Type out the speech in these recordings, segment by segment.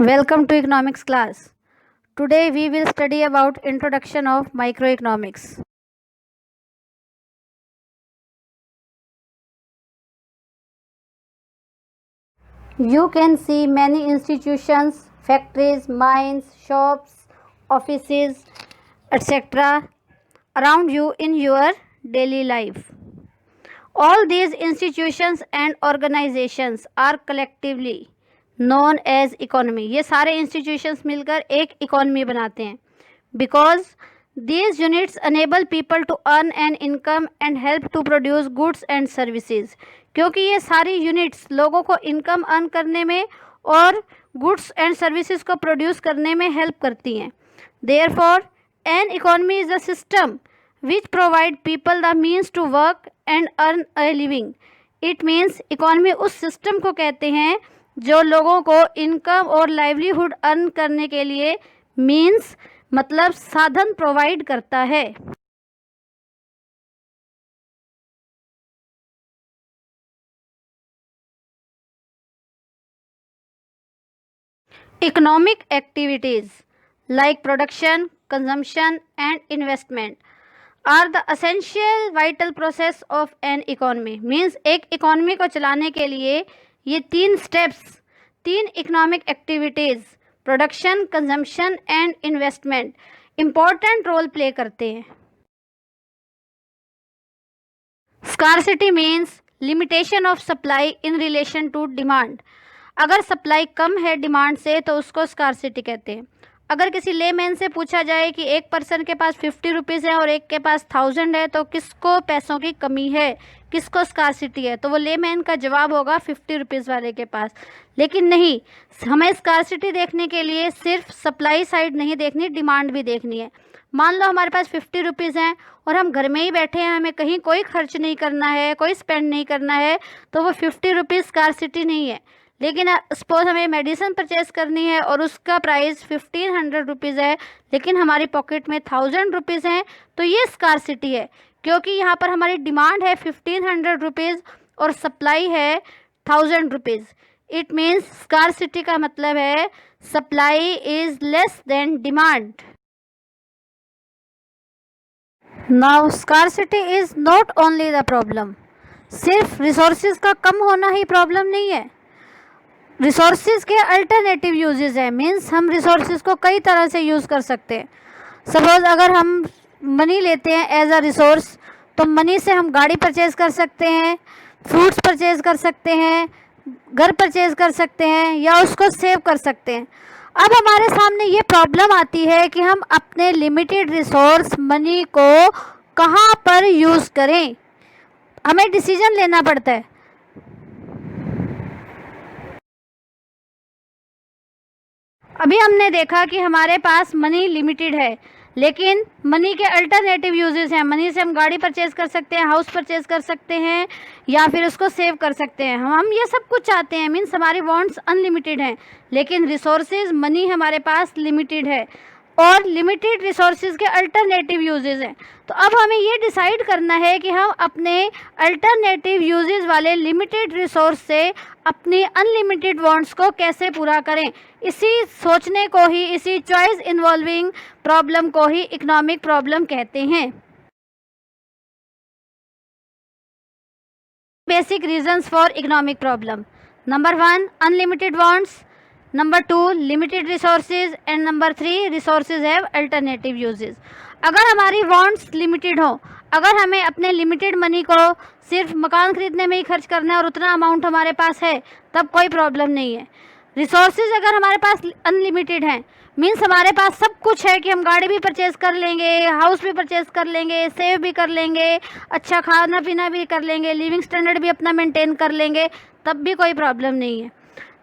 Welcome to economics class. Today we will study about introduction of microeconomics. You can see many institutions, factories, mines, shops, offices, etc. around you in your daily life. All these institutions and organizations are collectively known as economy. ये सारे institutions मिलकर एक economy बनाते हैं. Because these units enable people to earn an income and help to produce goods and services. क्योंकि ये सारी units लोगों को इनकम अर्न करने में और गुड्स एंड सर्विसेज को प्रोड्यूस करने में हेल्प करती हैं. Therefore an economy is a system which provide people the means to work and earn a living. It means economy उस सिस्टम को कहते हैं जो लोगों को इनकम और लाइवलीहुड अर्न करने के लिए मीन्स मतलब साधन प्रोवाइड करता है. Economic activities like production, consumption and investment are the essential vital process of an economy. Means एक इकोनॉमी को चलाने के लिए ये तीन स्टेप्स, तीन economic activities production, consumption and investment important role play करते हैं. Scarcity means limitation of supply in relation to demand. अगर सप्लाई कम है डिमांड से तो उसको स्कार्सिटी कहते हैं. अगर किसी लेमैन से पूछा जाए कि एक पर्सन के पास 50 रुपीज़ है और एक के पास 1000 है तो किसको पैसों की कमी है, किसको स्कार्सिटी है, तो वो लेमैन का जवाब होगा 50 रुपीज़ वाले के पास. लेकिन नहीं, हमें स्कार्सिटी देखने के लिए सिर्फ सप्लाई साइड नहीं देखनी, डिमांड भी देखनी है. मान लो हमारे पास 50 रुपीज़ हैं और हम घर में ही बैठे हैं, हमें कहीं कोई खर्च नहीं करना है, कोई स्पेंड नहीं करना है, तो वो 50 रुपीज़ स्कार्सिटी नहीं है. लेकिन सपोज हमें मेडिसिन परचेस करनी है और उसका प्राइस 1500 रुपीज़ है, लेकिन हमारी पॉकेट में 1000 रुपीज़ हैं, तो ये स्कार्सिटी है. क्योंकि यहाँ पर हमारी डिमांड है 1500 रुपीज़ और सप्लाई है 1000 रुपीज़. इट मीन्स स्कार्सिटी का मतलब है supply is less than demand. Now scarcity is not only the problem. सिर्फ रिसोर्सेज का कम होना ही प्रॉब्लम नहीं है. रिसोर्सेज के अल्टरनेटिव यूजेस हैं. मीन्स हम रिसोर्सेज को कई तरह से यूज़ कर सकते हैं. सपोज अगर हम मनी लेते हैं एज अ रिसोर्स, तो मनी से हम गाड़ी परचेज़ कर सकते हैं, फ्रूट्स परचेज़ कर सकते हैं, घर परचेज़ कर सकते हैं या उसको सेव कर सकते हैं. अब हमारे सामने ये प्रॉब्लम आती है कि हम अपने लिमिटेड रिसोर्स मनी को कहाँ पर यूज़ करें. हमें डिसीजन लेना पड़ता है. अभी हमने देखा कि हमारे पास मनी लिमिटेड है, लेकिन मनी के अल्टरनेटिव यूजेस हैं. मनी से हम गाड़ी परचेज़ कर सकते हैं, हाउस परचेज़ कर सकते हैं या फिर उसको सेव कर सकते हैं. हम ये सब कुछ चाहते हैं. मीन्स हमारी वांट्स अनलिमिटेड हैं, लेकिन रिसोर्सेज मनी हमारे पास लिमिटेड है और लिमिटेड रिसोर्सेज के अल्टरनेटिव यूजेस हैं. तो अब हमें ये डिसाइड करना है कि हम अपने अल्टरनेटिव यूजेस वाले लिमिटेड रिसोर्स से अपनी अनलिमिटेड वांट्स को कैसे पूरा करें. इसी सोचने को ही, इसी चॉइस इन्वॉल्विंग प्रॉब्लम को ही इकोनॉमिक प्रॉब्लम कहते हैं. Basic reasons for economic problem. Number 1 unlimited wants, number 2 limited resources and number 3 resources have alternative uses. अगर हमारी वांट्स लिमिटेड हो, अगर हमें अपने लिमिटेड मनी को सिर्फ मकान खरीदने में ही खर्च करना है और उतना अमाउंट हमारे पास है, तब कोई प्रॉब्लम नहीं है. रिसोर्सेज अगर हमारे पास अनलिमिटेड हैं, मीन्स हमारे पास सब कुछ है कि हम गाड़ी भी परचेज़ कर लेंगे, हाउस भी परचेज़ कर लेंगे, सेव भी कर लेंगे, अच्छा खाना पीना भी कर लेंगे, लिविंग स्टैंडर्ड भी अपना मेंटेन कर लेंगे, तब भी कोई प्रॉब्लम नहीं है.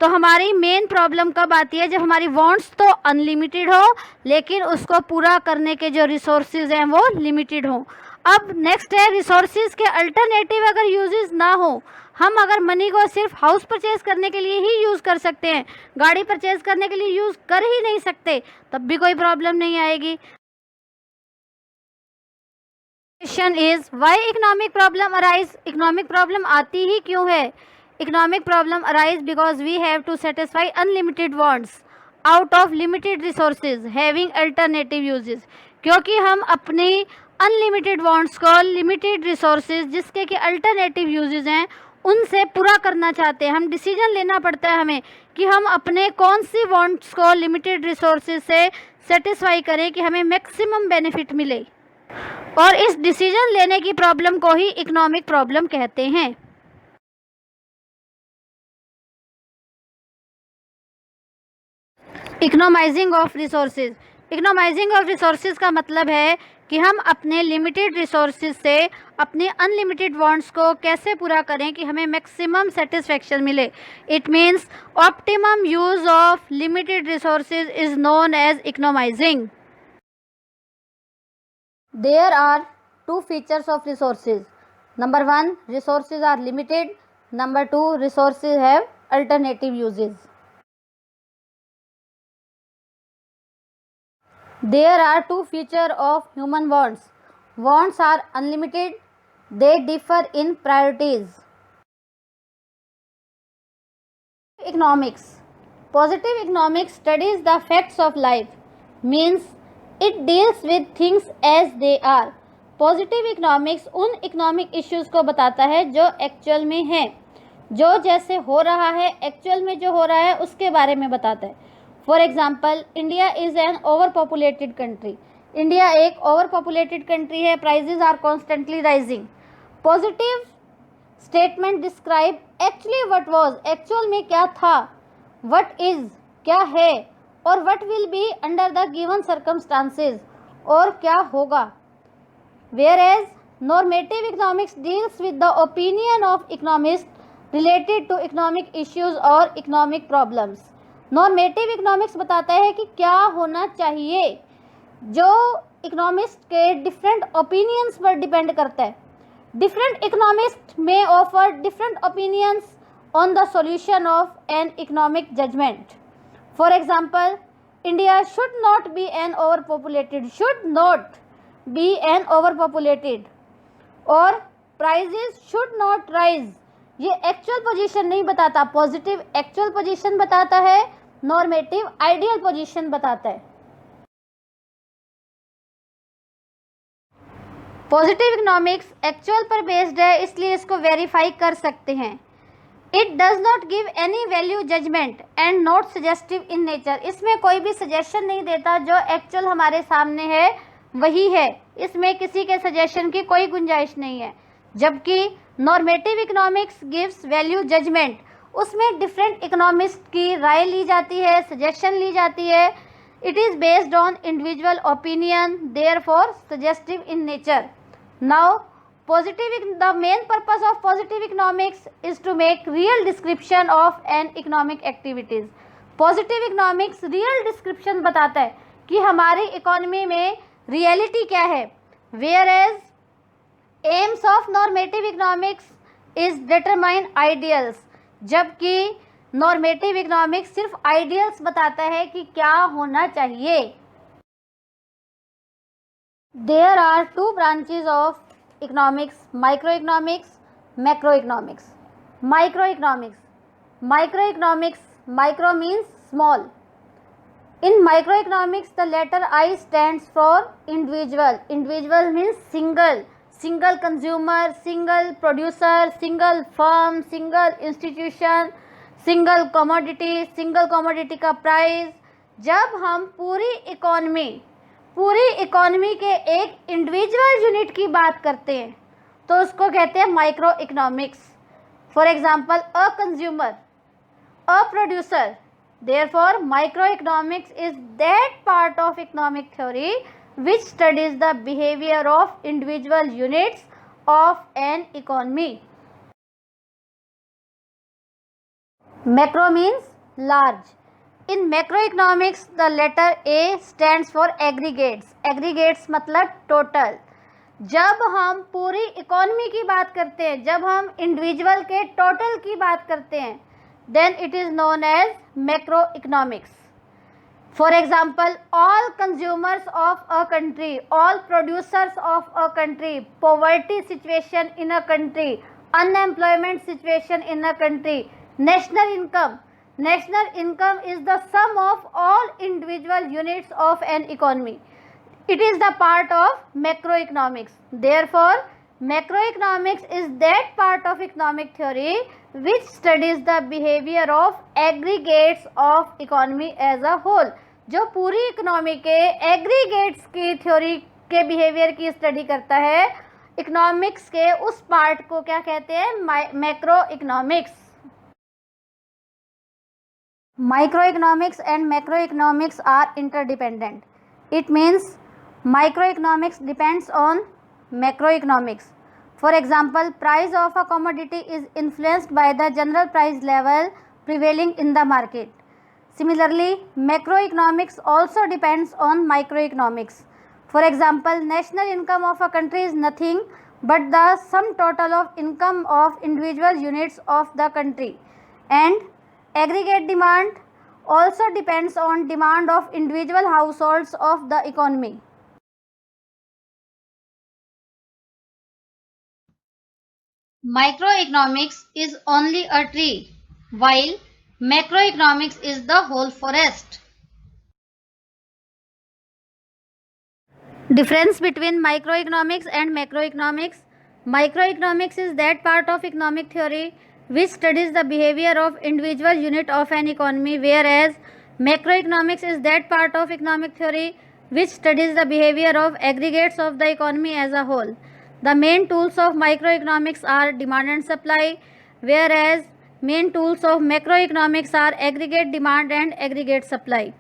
तो हमारी मेन प्रॉब्लम कब आती है? जब हमारी वांट्स तो अनलिमिटेड हो, लेकिन उसको पूरा करने के जो रिसोर्सेज हैं वो लिमिटेड हो. अब नेक्स्ट है रिसोर्सेज के अल्टरनेटिव अगर यूजेस ना हो. हम अगर मनी को सिर्फ हाउस परचेज़ करने के लिए ही यूज़ कर सकते हैं, गाड़ी परचेज़ करने के लिए यूज़ कर ही नहीं सकते, तब भी कोई प्रॉब्लम नहीं आएगी. Question is why economic problem arise. Economic problem आती ही क्यों है? Economic problem arise because we have to satisfy unlimited wants. Out of limited resources having alternative uses, क्योंकि हम अपनी अनलिमिटेड वांट्स को लिमिटेड रिसोर्सेज जिसके कि अल्टरनेटिव यूजेस हैं उनसे पूरा करना चाहते हैं। हम डिसीजन लेना पड़ता है हमें कि हम अपने कौन सी वांट्स को लिमिटेड रिसोर्सेज से सेटिस्फाई करें कि हमें मैक्सिमम बेनिफिट मिले, और इस डिसीजन लेने की प्रॉब्लम को ही इकोनॉमिक प्रॉब्लम कहते हैं। इकोनोमाइजिंग ऑफ रिसोर्सेज। इकोनोमाइजिंग ऑफ रिसोर्सेज का मतलब है कि हम अपने लिमिटेड रिसोर्सेज से अपने अनलिमिटेड वांट्स को कैसे पूरा करें कि हमें मैक्सिमम सेटिस्फैक्शन मिले। It means optimum use of limited resources is known as economising. There are two features of resources. Number one, resources are limited. Number two, resources have alternative uses. There are two features of human wants. Wants are unlimited. They differ in priorities. Economics. Positive economics studies the facts of life. Means it deals with things as they are. Positive economics उन economic issues को बताता है जो actual में है, जो जैसे हो रहा है एक्चुअल में जो हो रहा है उसके बारे में बताता है। For example, India is an over populated country. India एक ओवर पॉपुलेटेड कंट्री है। Prices are constantly rising. Positive statement describe actually what was, actual में क्या था, व्हाट इज़ क्या है, और what will be under the given circumstances, और क्या होगा। Whereas normative economics deals with the opinion of economists related to economic issues or economic problems. Normative economics बताता है कि क्या होना चाहिए, जो इकोनॉमिस्ट के डिफरेंट ओपिनियंस पर डिपेंड करता है। Different economist may offer different opinions on the solution of an economic judgement. For example, India should not be an over populated, should not be an overpopulated, और prices should not rise। ये actual position नहीं बताता, positive actual position बताता है, normative ideal position बताता है। Positive economics actual पर based है, इसलिए इसको वेरीफाई कर सकते हैं। It does not give any value judgement and not suggestive in nature. इसमें कोई भी सजेशन नहीं देता, जो एक्चुअल हमारे सामने है वही है, इसमें किसी के सजेशन की कोई गुंजाइश नहीं है। जबकि normative economics gives value judgement, उसमें डिफरेंट इकोनॉमिस्ट की राय ली जाती है, सजेशन ली जाती है। It is based on individual opinion, therefore suggestive in nature. Now the main purpose of positive economics is to make real description of an economic activities. Positive economics real description बताता है कि हमारी economy में reality क्या है। Whereas aims of normative economics is determine ideals, जबकि normative economics सिर्फ ideals बताता है कि क्या होना चाहिए। There are two branches of economics, micro economics, macro economics. Micro economics, micro means small. In microeconomics, the letter I stands for individual. Individual means single, single consumer, single producer, single firm, single institution, single commodity का price. जब हम पूरी economy के एक individual unit की बात करते हैं तो उसको कहते हैं micro economics. For example, a consumer, a producer. Therefore, microeconomics is that part of economic theory which studies the behavior of individual units of an economy. Macro means large. In macroeconomics, the letter A stands for aggregates. Aggregates मतलब total. जब हम पूरी economy की बात करते हैं, जब हम इंडिविजुअल के टोटल की बात करते हैं, then it is known as macroeconomics. For example, all consumers of a country, all producers of a country, poverty situation in a country, unemployment situation in a country, national income, National income is the sum of all individual units of an economy. It is the part of macroeconomics. Therefore, macroeconomics is that part of economic theory which studies the behavior of aggregates of economy as a whole. जो पूरी economy के aggregates की theory के behaviour की study करता है, economics के उस पार्ट को क्या कहते हैं? Macro economics. Microeconomics and macroeconomics are interdependent. It means microeconomics depends on macroeconomics. For example, price of a commodity is influenced by the general price level prevailing in the market. Similarly, macroeconomics also depends on microeconomics. For example, national income of a country is nothing but the sum total of income of individual units of the country, and aggregate demand also depends on demand of individual households of the economy. Microeconomics is only a tree, while macroeconomics is the whole forest. Difference between microeconomics and macroeconomics. Microeconomics is that part of economic theory which studies the behavior of individual unit of an economy, whereas macroeconomics is that part of economic theory which studies the behavior of aggregates of the economy as a whole. The main tools of microeconomics are demand and supply, whereas main tools of macroeconomics are aggregate demand and aggregate supply.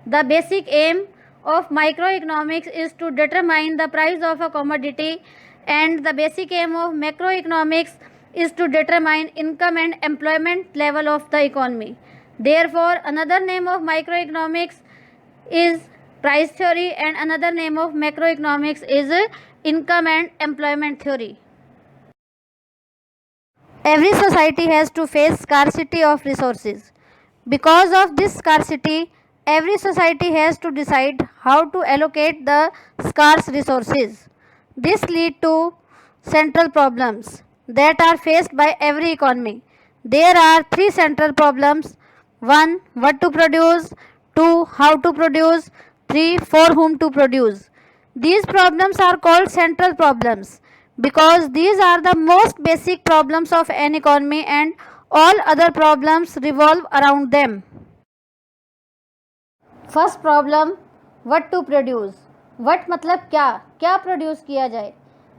The basic aim of microeconomics is to determine the price of a commodity, and the basic aim of macroeconomics is to determine income and employment level of the economy. Therefore, another name of microeconomics is price theory and another name of macroeconomics is income and employment theory. Every society has to face scarcity of resources. Because of this scarcity, every society has to decide how to allocate the scarce resources. This leads to central problems that are faced by every economy. There are three central problems: 1. What to produce, 2. How to produce, 3. For whom to produce. These problems are called central problems because these are the most basic problems of an economy and all other problems revolve around them. First problem, what to produce. What मतलब क्या produce किया जाए.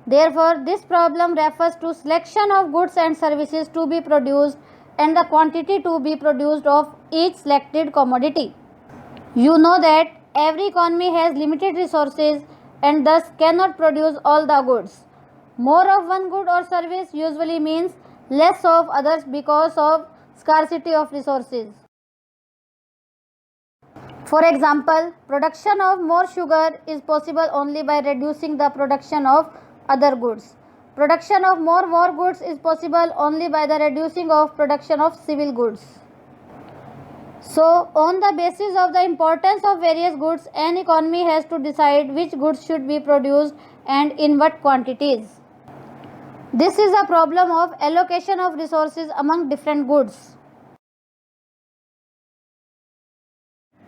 Therefore, this problem refers to selection of goods and services to be produced and the quantity to be produced of each selected commodity. You know that every economy has limited resources and thus cannot produce all the goods. More of one good or service usually means less of others because of scarcity of resources. For example, production of more sugar is possible only by reducing the production of other goods. Production of more war goods is possible only by the reducing of production of civil goods. So, on the basis of the importance of various goods, an economy has to decide which goods should be produced and in what quantities. This is a problem of allocation of resources among different goods.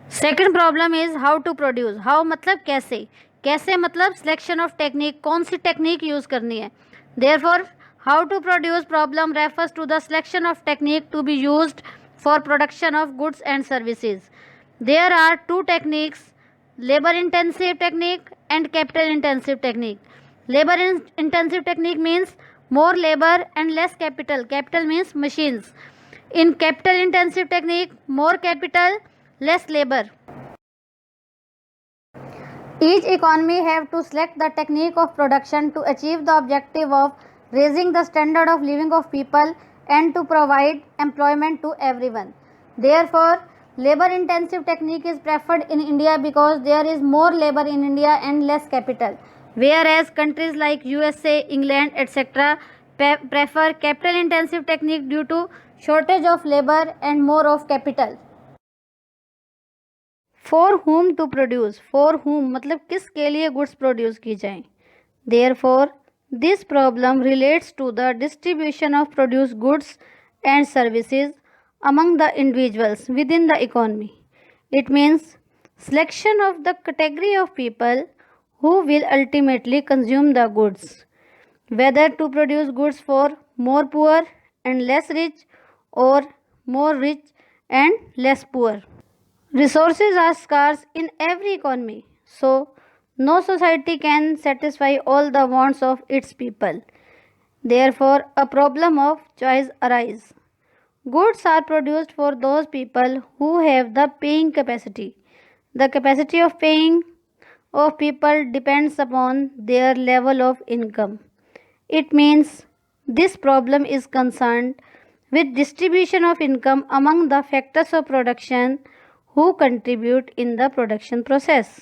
Second problem is how to produce. How मतलब कैसे मतलब selection of technique, कौन सी technique use करनी है. Therefore how to produce problem refers to the selection of technique to be used for production of goods and services. There are two techniques, labor intensive technique and capital intensive technique. Labor intensive technique means more labor and less capital. Capital means machines. In capital intensive technique, more capital, less labor. Each economy have to select the technique of production to achieve the objective of raising the standard of living of people and to provide employment to everyone. Therefore, labor intensive technique is preferred in India because there is more labor in India and less capital, whereas countries like USA, England, etc. prefer capital intensive technique due to shortage of labor and more of capital. For whom to produce. For whom मतलब किसके लिए goods produce की जाएं. Therefore, this problem relates to the distribution of produced goods and services among the individuals within the economy. It means selection of the category of people who will ultimately consume the goods, whether to produce goods for more poor and less rich or more rich and less poor. Resources are scarce in every economy, so no society can satisfy all the wants of its people. Therefore, a problem of choice arises. Goods are produced for those people who have the paying capacity. The capacity of paying of people depends upon their level of income. It means this problem is concerned with distribution of income among the factors of production who contribute in the production process.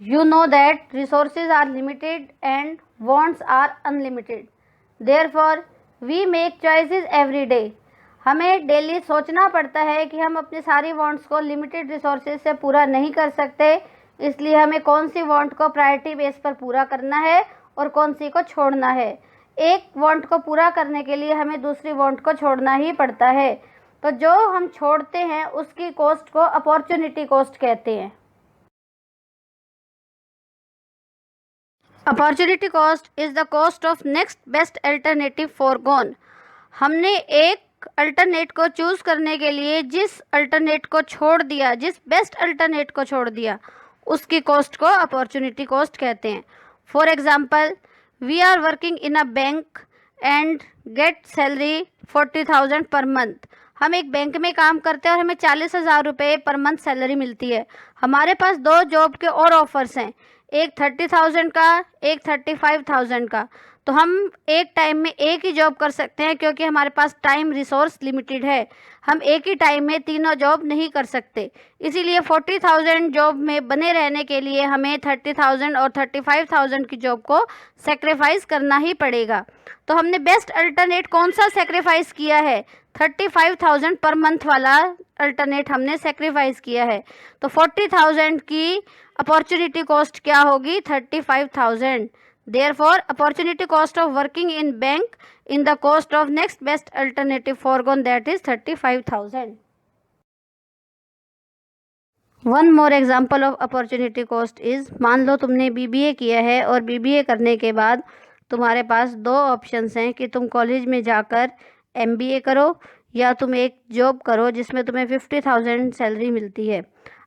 You know that resources are limited and wants are unlimited. Therefore, we make choices every day. हमें daily सोचना पड़ता है कि हम अपनी सारी wants को limited resources से पूरा नहीं कर सकते, इसलिए हमें कौन सी वांट को प्रायोरिटी बेस पर पूरा करना है और कौन सी को छोड़ना है। एक वांट को पूरा करने के लिए हमें दूसरी वांट को छोड़ना ही पड़ता है, तो जो हम छोड़ते हैं उसकी कॉस्ट को अपॉर्चुनिटी कॉस्ट कहते हैं। Opportunity cost is the cost of next best alternative foregone. हमने एक अल्टरनेट को चूज करने के लिए जिस अल्टरनेट को छोड़ दिया, जिस बेस्ट अल्टरनेट को छोड़ दिया, उसकी कॉस्ट को अपॉर्चुनिटी कॉस्ट कहते हैं। For example, we are working in a bank and get salary 40,000 per month. हम एक बैंक में काम करते हैं और हमें 40,000 रुपये पर मंथ सैलरी मिलती है। हमारे पास दो जॉब के और ऑफर्स हैं, एक 30,000 का, एक 35,000 का। तो हम एक टाइम में एक ही जॉब कर सकते हैं क्योंकि हमारे पास टाइम रिसोर्स लिमिटेड है। हम एक ही टाइम में तीनों जॉब नहीं कर सकते, इसीलिए 40,000 जॉब में बने रहने के लिए हमें 30,000 और 35,000 की जॉब को सेक्रीफाइस करना ही पड़ेगा। तो हमने बेस्ट अल्टरनेट कौन सा सेक्रीफाइस किया है? 35,000 पर मंथ वाला अल्टरनेट हमने सेक्रीफाइस किया है। तो 40,000 की अपॉर्चुनिटी कॉस्ट क्या होगी? 35,000। Therefore, opportunity cost of working in bank in the cost of next best alternative foregone, that is 35,000. One more example of opportunity cost is, मान लो तुमने BBA किया है और BBA करने के बाद तुम्हारे पास दो ऑप्शंस हैं कि तुम कॉलेज में जाकर MBA करो या तुम एक जॉब करो जिसमें तुम्हें 50,000 सैलरी मिलती है।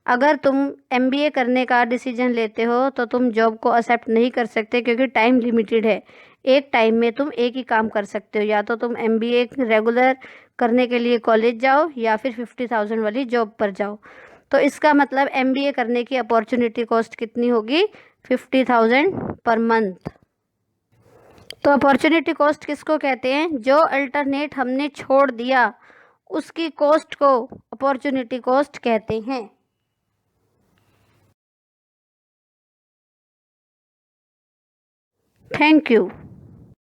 अगर तुम MBA करने का डिसीजन लेते हो तो तुम जॉब को एक्सेप्ट नहीं कर सकते क्योंकि टाइम लिमिटेड है। एक टाइम में तुम एक ही काम कर सकते हो, या तो तुम MBA रेगुलर करने के लिए कॉलेज जाओ या फिर 50,000 वाली जॉब पर जाओ। तो इसका मतलब MBA करने की अपॉर्चुनिटी कॉस्ट कितनी होगी? 50,000 पर मंथ। तो अपॉर्चुनिटी कॉस्ट किसको कहते हैं? जो अल्टरनेट हमने छोड़ दिया उसकी कॉस्ट को अपॉर्चुनिटी कॉस्ट कहते हैं। Thank you.